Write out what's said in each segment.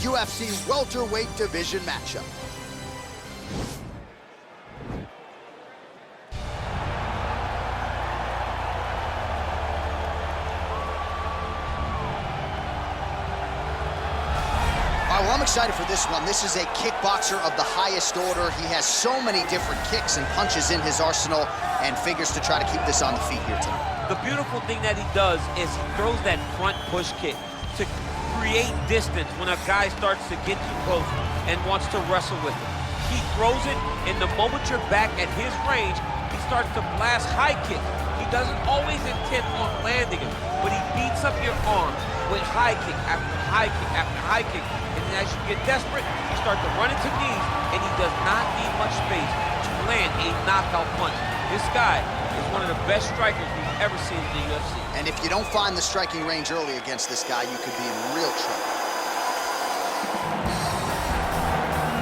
UFC welterweight division matchup. Well, I'm excited for this one. This is a kickboxer of the highest order. He has so many different kicks and punches in his arsenal and figures to try to keep this on the feet here tonight. The beautiful thing that he does is he throws that front push kick to create distance when a guy starts to get too close and wants to wrestle with him. He throws it, and the moment you're back at his range, he starts to blast high kick. He doesn't always intend on landing it, but he beats up your arm with high kick after high kick after high kick. And then as you get desperate, you start to run into knees, and he does not need much space to land a knockout punch. This guy is one of the best strikers we've ever seen in the UFC. And if you don't find the striking range early against this guy, you could be in real trouble.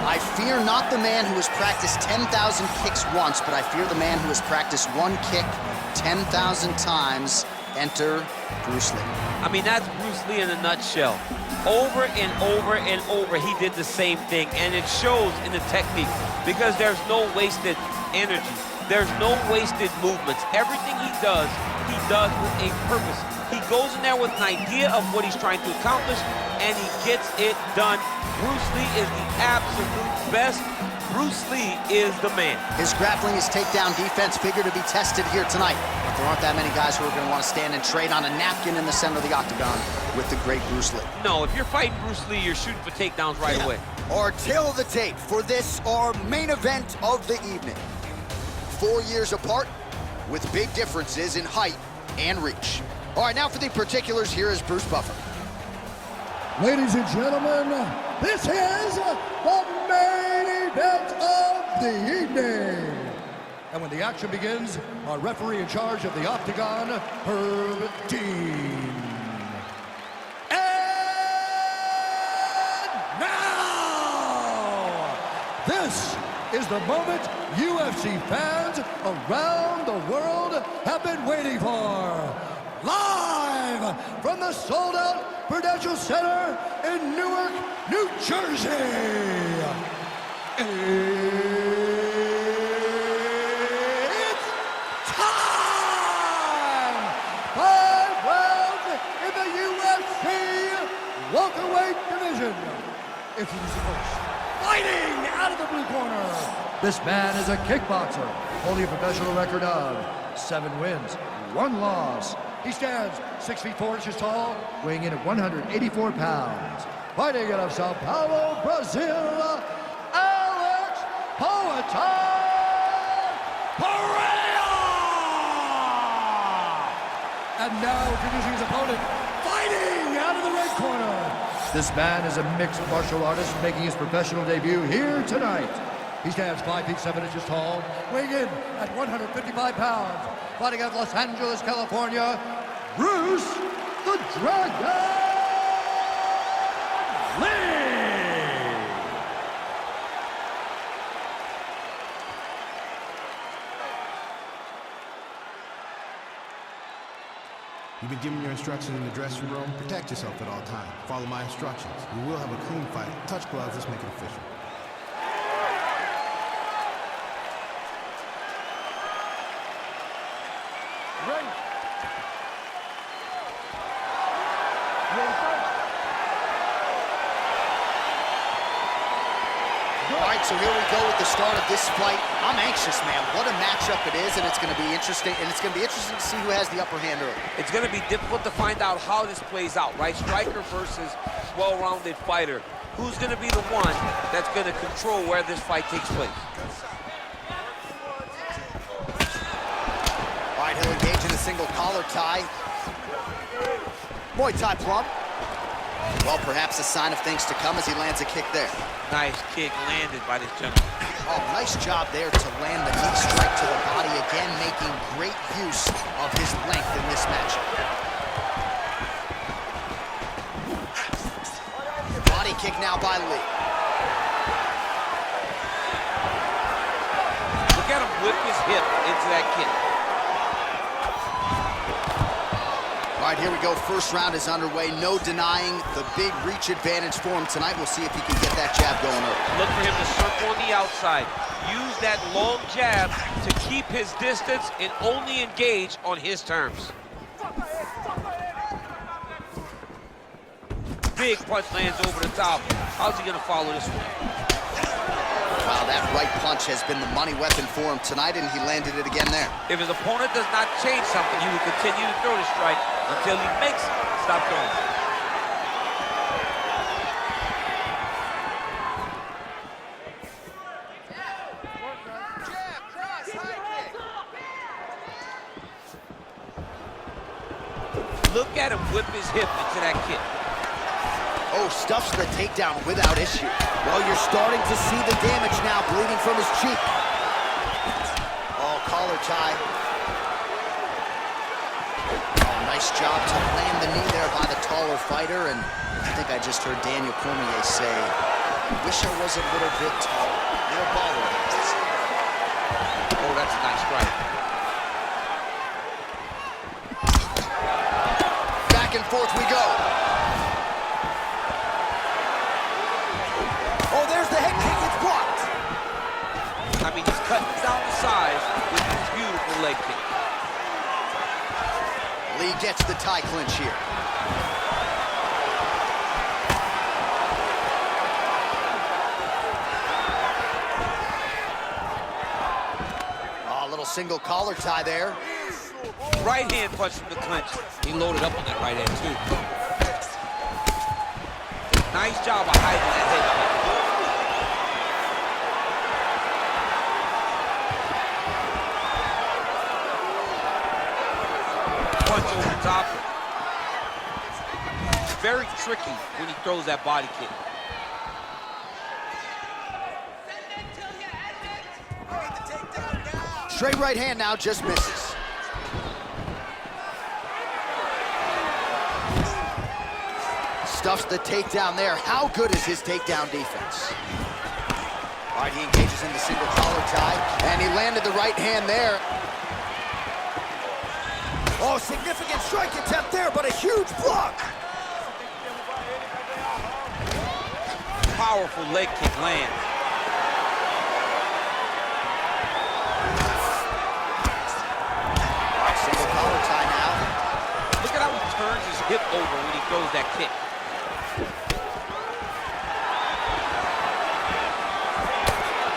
I fear not the man who has practiced 10,000 kicks once, but I fear the man who has practiced one kick 10,000 times. Enter Bruce Lee. I mean, that's Bruce Lee in a nutshell. Over and over and over, he did the same thing, and it shows in the technique because there's no wasted energy. There's no wasted movements. Everything he does with a purpose. He goes in there with an idea of what he's trying to accomplish, and he gets it done. Bruce Lee is the absolute best. Bruce Lee is the man. His grappling, his takedown defense figure to be tested here tonight. But there aren't that many guys who are going to want to stand and trade on a napkin in the center of the octagon with the great Bruce Lee. No, if you're fighting Bruce Lee, you're shooting for takedowns right away. Our tail of the tape for this, our main event of the evening. 4 years apart with big differences in height and reach. All right, now for the particulars, here is Bruce Buffer. Ladies and gentlemen, this is the main event of the evening. And when the action begins, our referee in charge of the octagon, Herb Dean. And now, this is the moment UFC fans around the world have been waiting for. Live from the sold-out Prudential Center in Newark, New Jersey. It's time! 5 rounds in the UFC welterweight division. Introducing first, fighting out of the blue corner. This man is a kickboxer, holding a professional record of 7 wins, 1 loss. He stands 6 feet 4 inches tall, weighing in at 184 pounds. Fighting out of Sao Paulo, Brazil, Alex Pereira! And now introducing his opponent, fighting out of the red corner. This man is a mixed martial artist making his professional debut here tonight. He stands 5 feet 7 inches tall, weighing in at 155 pounds. Fighting out of Los Angeles, California, Bruce the Dragon Lee! You've been given your instructions in the dressing room. Protect yourself at all times. Follow my instructions. We will have a clean fight. Touch gloves, let's make it official. All right, so here we go with the start of this fight. I'm anxious, man. What a matchup it is, and it's going to be interesting. And it's going to be interesting to see who has the upper hand early. It's going to be difficult to find out how this plays out, right? Striker versus well-rounded fighter. Who's going to be the one that's going to control where this fight takes place? All right, he'll engage in a single collar tie. Muay Thai plump. Well, perhaps a sign of things to come as he lands a kick there. Nice kick landed by this gentleman. Oh, nice job there to land the knee strike to the body, again making great use of his length in this match. Body kick now by Lee. Look at him whip his hip into that kick. All right, here we go. First round is underway. No denying the big reach advantage for him tonight. We'll see if he can get that jab going early. Look for him to circle on the outside. Use that long jab to keep his distance and only engage on his terms. Big punch lands over the top. How's he gonna follow this one? Wow, that right punch has been the money weapon for him tonight, and he landed it again there. If his opponent does not change something, he will continue to throw the strike until he makes it stop throwing. Look at him whip his hip into that kick. Oh, stuffs the takedown without issue. Well, you're starting to see the damage now, bleeding from his cheek. Oh, collar tie. Oh, nice job to land the knee there by the taller fighter, and I think I just heard Daniel Cormier say, wish I was a little bit taller. You're a baller, guys. Oh, that's a nice strike. Back and forth we go. Oh, there's the head kick, it's blocked. I mean, he's cutting down the size with this beautiful leg kick. Lee gets the tie clinch here. Oh, a little single collar tie there. Right hand punch from the clinch. He loaded up on that right hand, too. Nice job of hiding that head kick. Punch over the top. Very tricky when he throws that body kick. Straight right hand now, just misses. Stuffs the takedown there. How good is his takedown defense? All right, he engages in the single collar tie, and he landed the right hand there. Oh, significant strike attempt there, but a huge block. Powerful leg kick lands. All right, single collar tie now. Look at how he turns his hip over when he throws that kick.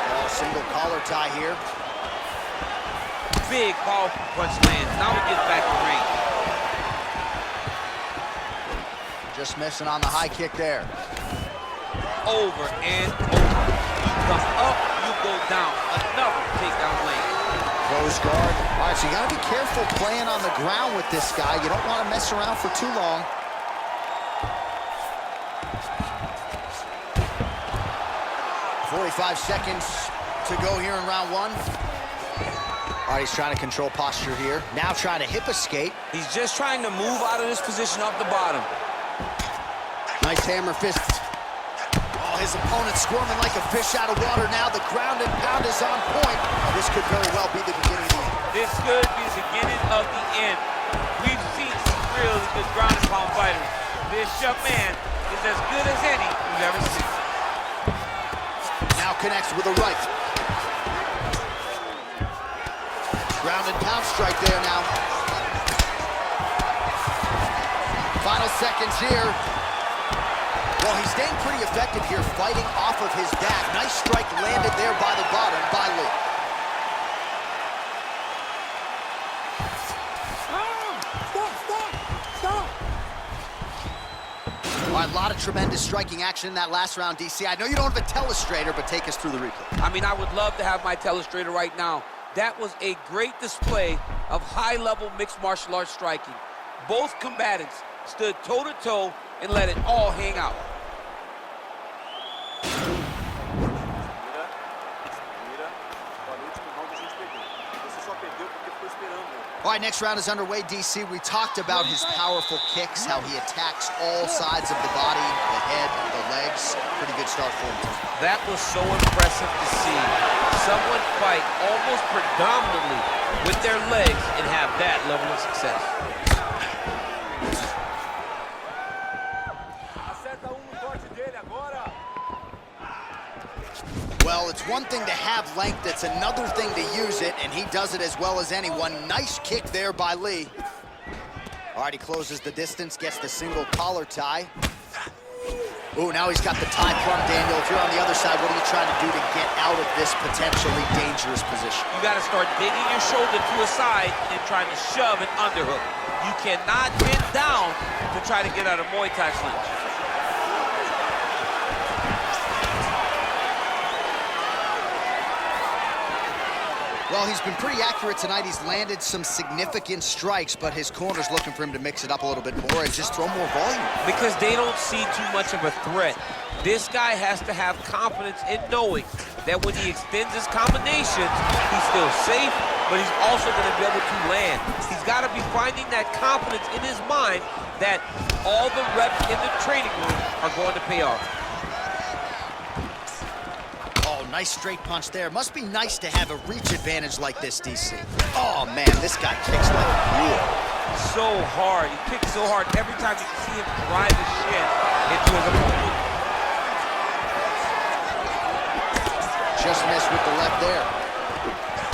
Oh, single collar tie here. Big, powerful punch lands. Now he gets back to range. Just missing on the high kick there. Over and over. You come up, you go down. Another takedown lane. Close guard. All right, so you gotta be careful playing on the ground with this guy. You don't want to mess around for too long. "45 seconds to go here in round one." All right, he's trying to control posture here. Now trying to hip escape. He's just trying to move out of this position off the bottom. Nice hammer fist. Oh, his opponent squirming like a fish out of water now. The ground and pound is on point. This could very well be the beginning of the end. This could be the beginning of the end. We've seen some really good ground and pound fighters. This young man is as good as any we've ever seen. Now connects with a right. Ground and pound strike there now. Final seconds here. Well, he's staying pretty effective here, fighting off of his back. Nice strike landed there by the bottom by Lee. Stop! All right, a lot of tremendous striking action in that last round, DC. I know you don't have a telestrator, but take us through the replay. I mean, I would love to have my telestrator right now. That was a great display of high-level mixed martial arts striking. Both combatants stood toe-to-toe and let it all hang out. All right, next round is underway, DC. We talked about his powerful kicks, how he attacks all sides of the body, the head, the legs. Pretty good start for him. That was so impressive to see. Someone fight almost predominantly with their legs and have that level of success. Well, it's one thing to have length, it's another thing to use it, and he does it as well as anyone. Nice kick there by Lee. All right, he closes the distance, gets the single collar tie. Ooh, now he's got the tie plumb, Daniel. If you're on the other side, what are you trying to do to get out of this potentially dangerous position? You got to start digging your shoulder to a side and trying to shove an underhook. You cannot bend down to try to get out of Muay Thai clinch. Well, he's been pretty accurate tonight. He's landed some significant strikes, but his corner's looking for him to mix it up a little bit more and just throw more volume. Because they don't see too much of a threat. This guy has to have confidence in knowing that when he extends his combinations, he's still safe, but he's also going to be able to land. He's got to be finding that confidence in his mind that all the reps in the training room are going to pay off. Nice straight punch there. Must be nice to have a reach advantage like this, DC. Oh, man, this guy kicks like a mule. So hard. He kicks so hard. Every time you can see him drive his shin into his opponent. Just missed with the left there.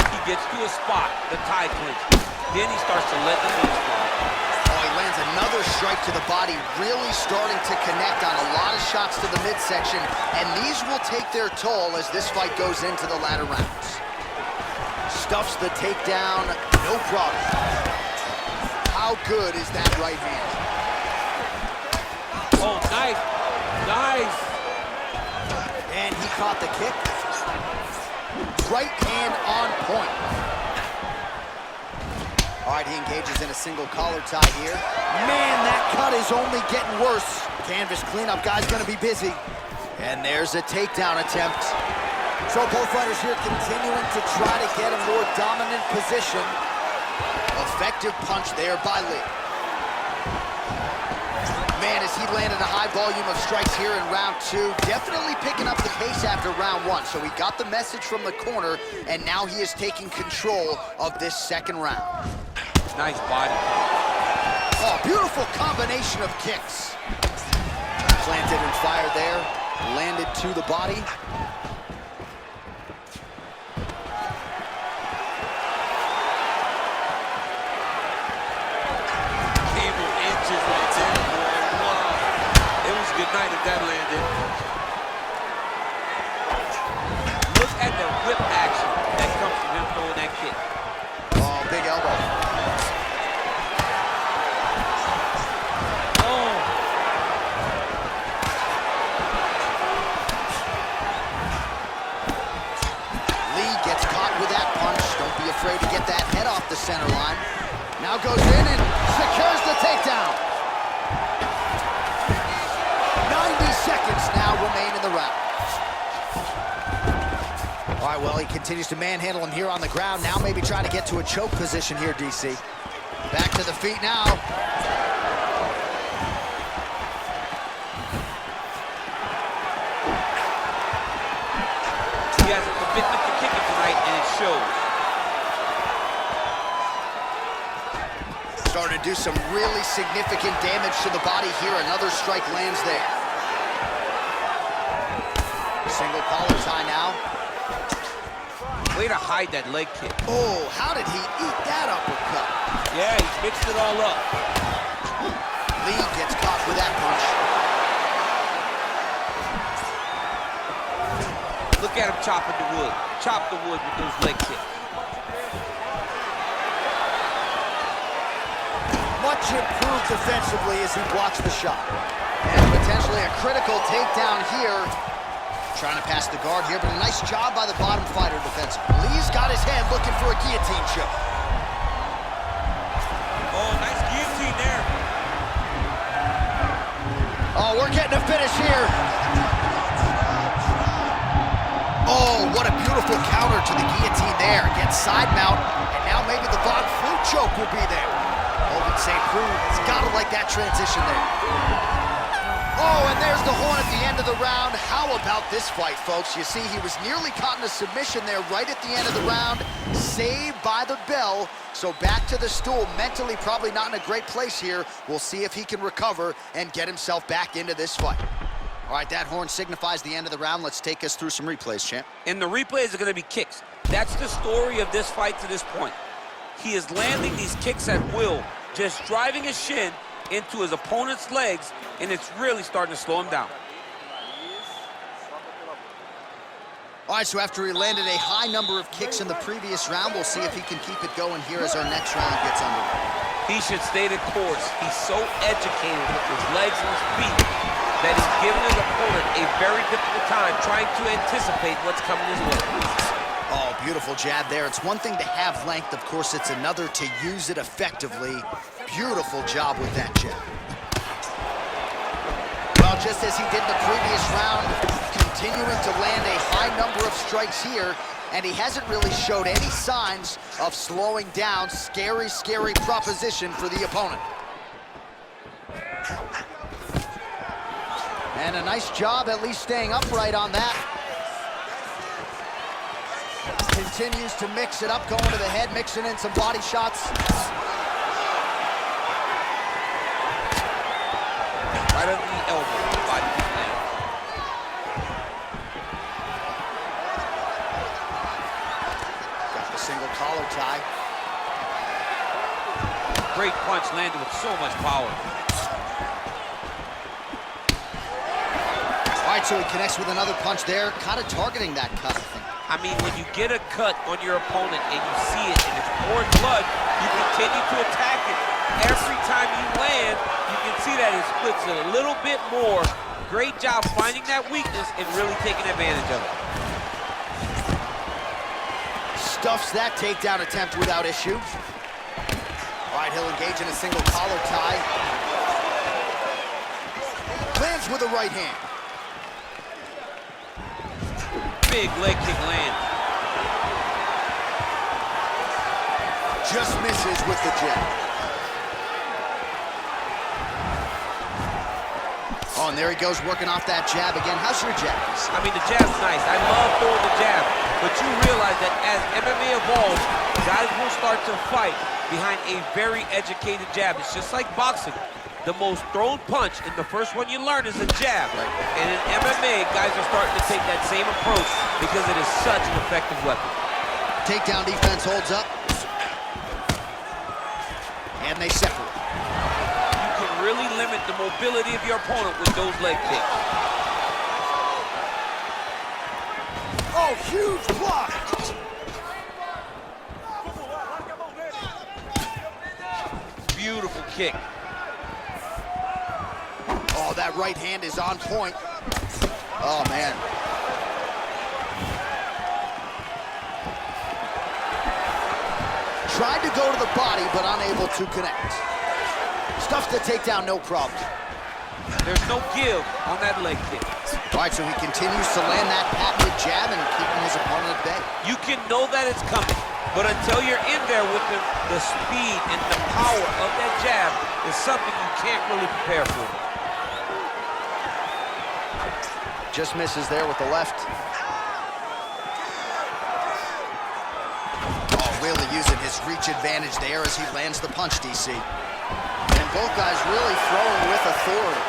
He gets to a spot, the tie clinch. Then he starts to let the knees fall. Oh, he lands another strike to the body, really starting to connect on a lot of shots to the midsection, and these will take their toll as this fight goes into the latter rounds. Stuffs the takedown, no problem. How good is that right hand? Oh, nice, nice. And he caught the kick. Right hand on point. All right, he engages in a single collar tie here. Man, that cut is only getting worse. Canvas cleanup guy's gonna be busy. And there's a takedown attempt. So both fighters here continuing to try to get a more dominant position. Effective punch there by Lee. Man, as he landed a high volume of strikes here in round two, definitely picking up the pace after round one. So he got the message from the corner, and now he is taking control of this second round. Nice body. Oh, beautiful combination of kicks. Planted and fired there, landed to the body. Cable inches right there, boy. Wow. It was a good night if that landed. Look at the whip action that comes from him throwing that kick. Oh, big elbow. Afraid to get that head off the center line. Now goes in and secures the takedown. 90 seconds now remain in the round. All right, well, he continues to manhandle him here on the ground. Now maybe trying to get to a choke position here, DC. Back to the feet now. He has a commitment to kicking tonight, and it shows. Starting to do some really significant damage to the body here. Another strike lands there. Single collar tie now. Way to hide that leg kick. Oh, how did he eat that uppercut? Yeah, he's mixed it all up. Lee gets caught with that punch. Look at him chopping the wood. Chop the wood with those leg kicks. Much improved defensively as he blocks the shot. And potentially a critical takedown here. Trying to pass the guard here, but a nice job by the bottom fighter defensively. Lee's got his head looking for a guillotine choke. Oh, nice guillotine there. Oh, we're getting a finish here. Oh, what a beautiful counter to the guillotine there. Gets side mount, and now maybe the Von Flue choke will be there. Open St. Preux, he's got to like that transition there. Oh, and there's the horn at the end of the round. How about this fight, folks? You see, he was nearly caught in a submission there right at the end of the round. Saved by the bell. So back to the stool. Mentally probably not in a great place here. We'll see if he can recover and get himself back into this fight. All right, that horn signifies the end of the round. Let's take us through some replays, champ. And the replays are going to be kicks. That's the story of this fight to this point. He is landing these kicks at will, just driving his shin into his opponent's legs, and it's really starting to slow him down. All right, so after he landed a high number of kicks in the previous round, we'll see if he can keep it going here as our next round gets underway. He should stay the course. He's so educated with his legs and his feet that he's giving his opponent a very difficult time trying to anticipate what's coming his way. Oh, beautiful jab there. It's one thing to have length. Of course, it's another to use it effectively. Beautiful job with that jab. Well, just as he did in the previous round, continuing to land a high number of strikes here, and he hasn't really showed any signs of slowing down. Scary, scary proposition for the opponent. And a nice job at least staying upright on that. Continues to mix it up, going to the head, mixing in some body shots. Right under the elbow, body land. Got the single collar tie. Great punch landed with so much power. All right, so he connects with another punch there, kind of targeting that cut, I think. I mean, when you get a cut on your opponent and you see it and it's pouring blood, you continue to attack it. Every time you land, you can see that it splits it a little bit more. Great job finding that weakness and really taking advantage of it. Stuffs that takedown attempt without issue. All right, he'll engage in a single collar tie. Lands with a right hand. Big leg kick land. Just misses with the jab. Oh, and there he goes, working off that jab again. How's your jab? I mean, the jab's nice. I love throwing the jab. But you realize that as MMA evolves, guys will start to fight behind a very educated jab. It's just like boxing. The most thrown punch, and the first one you learn is a jab. Right. And in MMA, guys are starting to take that same approach because it is such an effective weapon. Takedown defense holds up. And they separate. You can really limit the mobility of your opponent with those leg kicks. Oh, huge block! Beautiful kick. Oh, that right hand is on point. Oh, man. Tried to go to the body, but unable to connect. Stuffs the takedown, no problem. There's no give on that leg kick. All right, so he continues to land that patented jab and keeping his opponent at bay. You can know that it's coming, but until you're in there with the speed and the power of that jab is something you can't really prepare for. Just misses there with the left. Oh, really using his reach advantage there as he lands the punch, DC. And both guys really throwing with authority.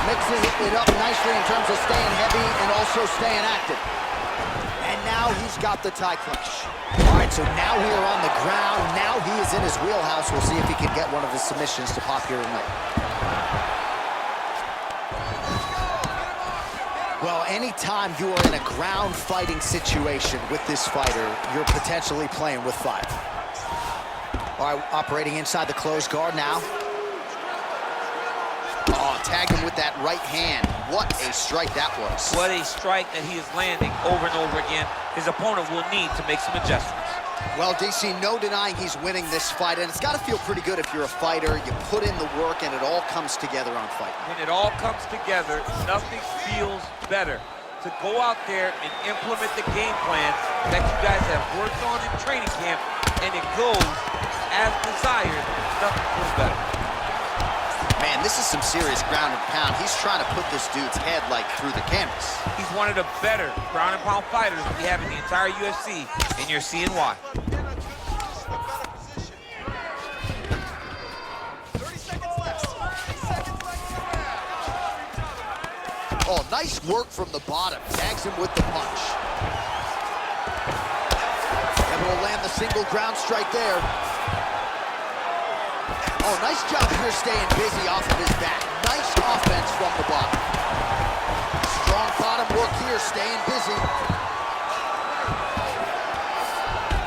Mixing it up nicely in terms of staying heavy and also staying active. And now he's got the tie clutch. All right, so now we are on the ground. Now he is in his wheelhouse. We'll see if he can get one of his submissions to pop here tonight. Well, anytime you are in a ground fighting situation with this fighter, you're potentially playing with fire. All right, operating inside the closed guard now. Oh, tagged him with that right hand. What a strike that was. What a strike that he is landing over and over again. His opponent will need to make some adjustments. Well, DC, no denying he's winning this fight, and it's got to feel pretty good if you're a fighter. You put in the work, and it all comes together on fight. When it all comes together, nothing feels better to go out there and implement the game plan that you guys have worked on in training camp, and it goes as desired. Nothing feels better. Man, this is some serious ground and pound. He's trying to put this dude's head, like, through the canvas. He's one of the better ground and pound fighters we have in the entire UFC, and you're seeing why. Oh, nice work from the bottom. Tags him with the punch. Able to land the single ground strike there. Oh, nice job here staying busy off of his back. Nice offense from the bottom. Strong bottom work here, staying busy.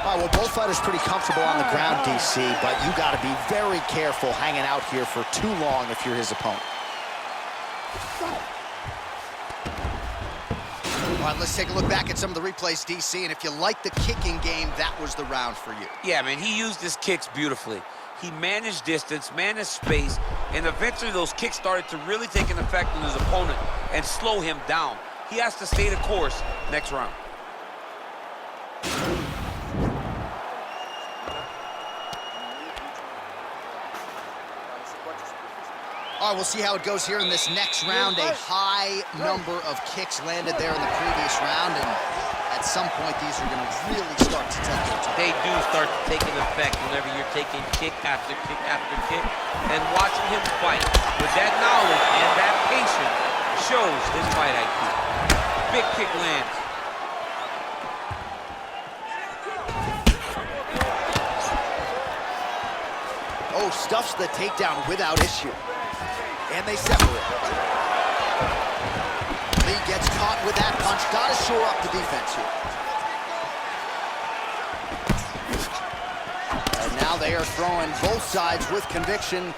All right, well, both fighters pretty comfortable on the ground, DC, but you got to be very careful hanging out here for too long if you're his opponent. All right, let's take a look back at some of the replays, DC, and if you like the kicking game, that was the round for you. Yeah, man, he used his kicks beautifully. He managed distance, managed space, and eventually those kicks started to really take an effect on his opponent and slow him down. He has to stay the course next round. All right, we'll see how it goes here in this next round. A high number of kicks landed there in the previous round, and at some point, these are going to really start to take their toll. They do start to take an effect whenever you're taking kick after kick after kick, and watching him fight with that knowledge and that patience shows his fight IQ. Big kick lands. Oh, stuffs the takedown without issue. And they separate. Lee gets caught with that punch. Got to shore up the defense here. And now they are throwing both sides with conviction.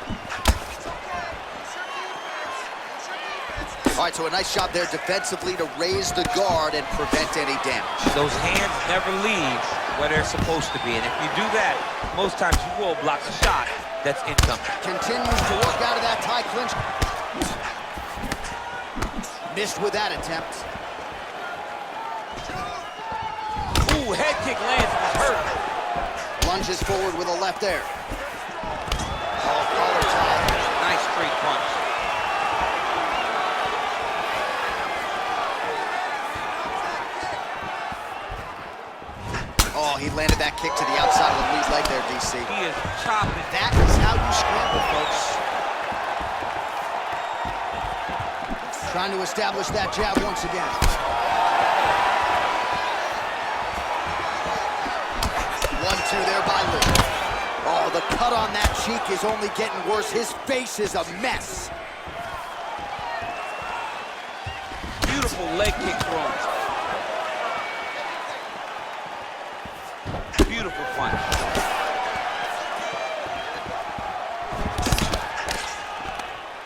All right, so a nice job there defensively to raise the guard and prevent any damage. Those hands never leave where they're supposed to be, and if you do that, most times you will block a shot that's incoming. Continues to work out of that tie clinch. Missed with that attempt. Ooh, head kick lands, it's hurt. Lunges forward with a left there. Oh, collar tie. Nice straight punch. Oh, he landed that kick to the outside of the lead leg there, DC. He is chopping. That is how you scramble, folks. Trying to establish that jab once again. 1-2 there by Lee. Oh, the cut on that cheek is only getting worse. His face is a mess. Beautiful leg kick throws. Beautiful punch.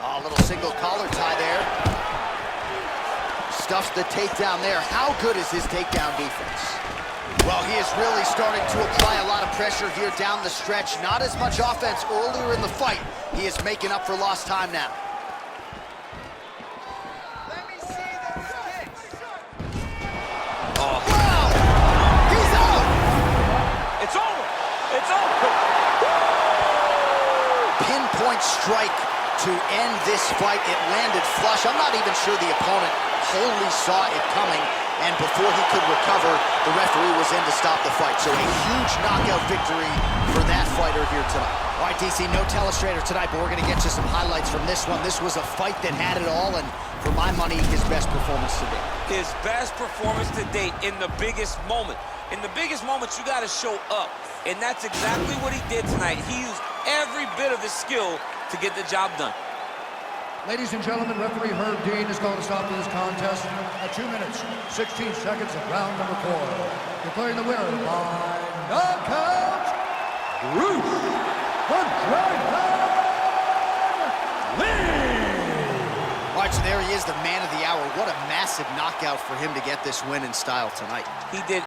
Oh, a little single collar tie there. Stuffs the takedown there. How good is his takedown defense? Well, he is really starting to apply a lot of pressure here down the stretch. Not as much offense earlier in the fight. He is making up for lost time now. Let me see those kicks. Oh, Wow! He's out! it's over. It's over. Pinpoint strike to end this fight. It landed flush. I'm not even sure the opponent wholly saw it coming, and before he could recover, the referee was in to stop the fight. So a huge knockout victory for that fighter here tonight. All right, DC, no telestrator tonight, but we're going to get you some highlights from this one. This was a fight that had it all, and for my money, his best performance to date. His best performance to date in the biggest moment. In the biggest moments, you got to show up, and that's exactly what he did tonight. He used every bit of his skill to get the job done. Ladies and gentlemen, referee Herb Dean has called a stop to this contest at 2 minutes, 16 seconds of round number 4. Declaring the winner by knockout, Bruce the Dragon Lee! All right, so there he is, the man of the hour. What a massive knockout for him to get this win in style tonight. He did